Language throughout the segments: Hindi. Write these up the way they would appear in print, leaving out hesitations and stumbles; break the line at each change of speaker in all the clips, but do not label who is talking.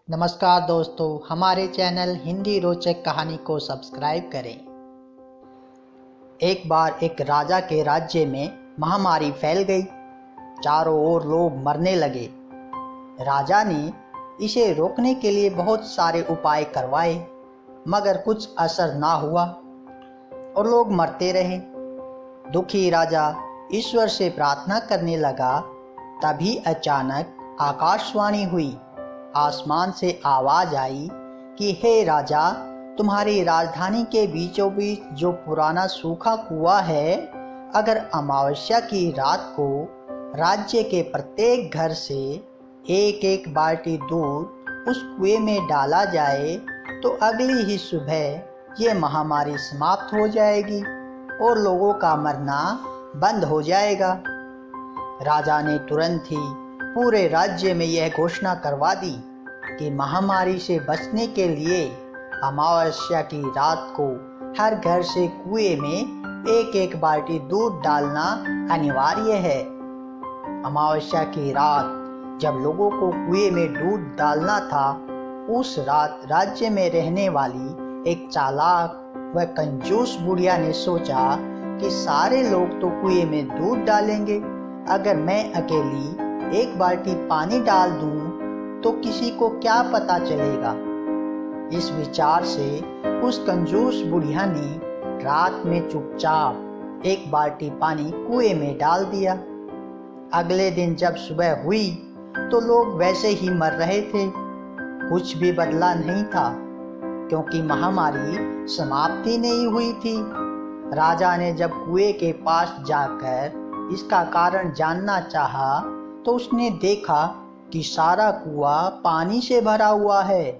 नमस्कार दोस्तों, हमारे चैनल हिंदी रोचक कहानी को सब्सक्राइब करें। एक बार एक राजा के राज्य में महामारी फैल गई। चारों ओर लोग मरने लगे। राजा ने इसे रोकने के लिए बहुत सारे उपाय करवाए, मगर कुछ असर ना हुआ और लोग मरते रहे। दुखी राजा ईश्वर से प्रार्थना करने लगा। तभी अचानक आकाशवाणी हुई। आसमान से आवाज आई कि हे राजा, तुम्हारी राजधानी के बीचों बीच जो पुराना सूखा कुआं है, अगर अमावस्या की रात को राज्य के प्रत्येक घर से एक एक बाल्टी दूध उस कुएं में डाला जाए तो अगली ही सुबह ये महामारी समाप्त हो जाएगी और लोगों का मरना बंद हो जाएगा। राजा ने तुरंत ही पूरे राज्य में यह घोषणा करवा दी कि महामारी से बचने के लिए अमावस्या की रात को हर घर से कुएं में एक एक बाल्टी दूध डालना अनिवार्य है। अमावस्या की रात जब लोगों को कुएं में दूध डालना था, उस रात राज्य में रहने वाली एक चालाक व कंजूस बुढ़िया ने सोचा कि सारे लोग तो कुएं में दूध डालेंगे, अगर मैं अकेली एक बाल्टी पानी डाल दूं तो किसी को क्या पता चलेगा। इस विचार से उस कंजूस बुढ़िया ने रात में चुपचाप एक बाल्टी पानी कुएं में डाल दिया। अगले दिन जब सुबह हुई तो लोग वैसे ही मर रहे थे। कुछ भी बदला नहीं था, क्योंकि महामारी समाप्ति नहीं हुई थी। राजा ने जब कुएं के पास जाकर इसका कारण जानना चाहा तो उसने देखा कि सारा कुआं पानी से भरा हुआ है।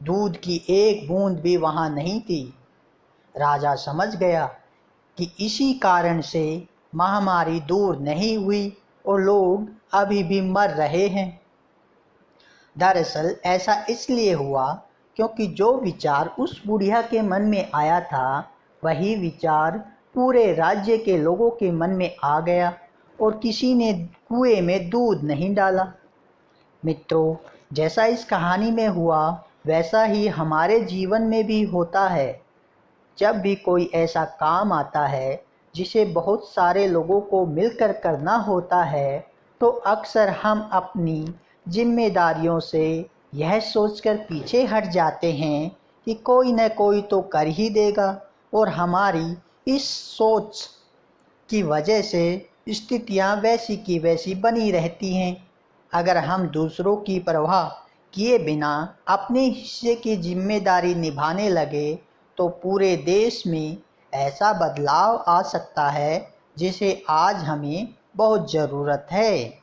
दूध की एक बूंद भी वहां नहीं थी। राजा समझ गया कि इसी कारण से महामारी दूर नहीं हुई और लोग अभी भी मर रहे हैं। दरअसल ऐसा इसलिए हुआ क्योंकि जो विचार उस बुढ़िया के मन में आया था, वही विचार पूरे राज्य के लोगों के मन में आ गया और किसी ने कुएं में दूध नहीं डाला। मित्रों, जैसा इस कहानी में हुआ वैसा ही हमारे जीवन में भी होता है। जब भी कोई ऐसा काम आता है जिसे बहुत सारे लोगों को मिलकर करना होता है, तो अक्सर हम अपनी जिम्मेदारियों से यह सोचकर पीछे हट जाते हैं कि कोई न कोई तो कर ही देगा, और हमारी इस सोच की वजह से स्थितियां वैसी की वैसी बनी रहती हैं। अगर हम दूसरों की परवाह किए बिना अपने हिस्से की जिम्मेदारी निभाने लगे तो पूरे देश में ऐसा बदलाव आ सकता है जिसे आज हमें बहुत ज़रूरत है।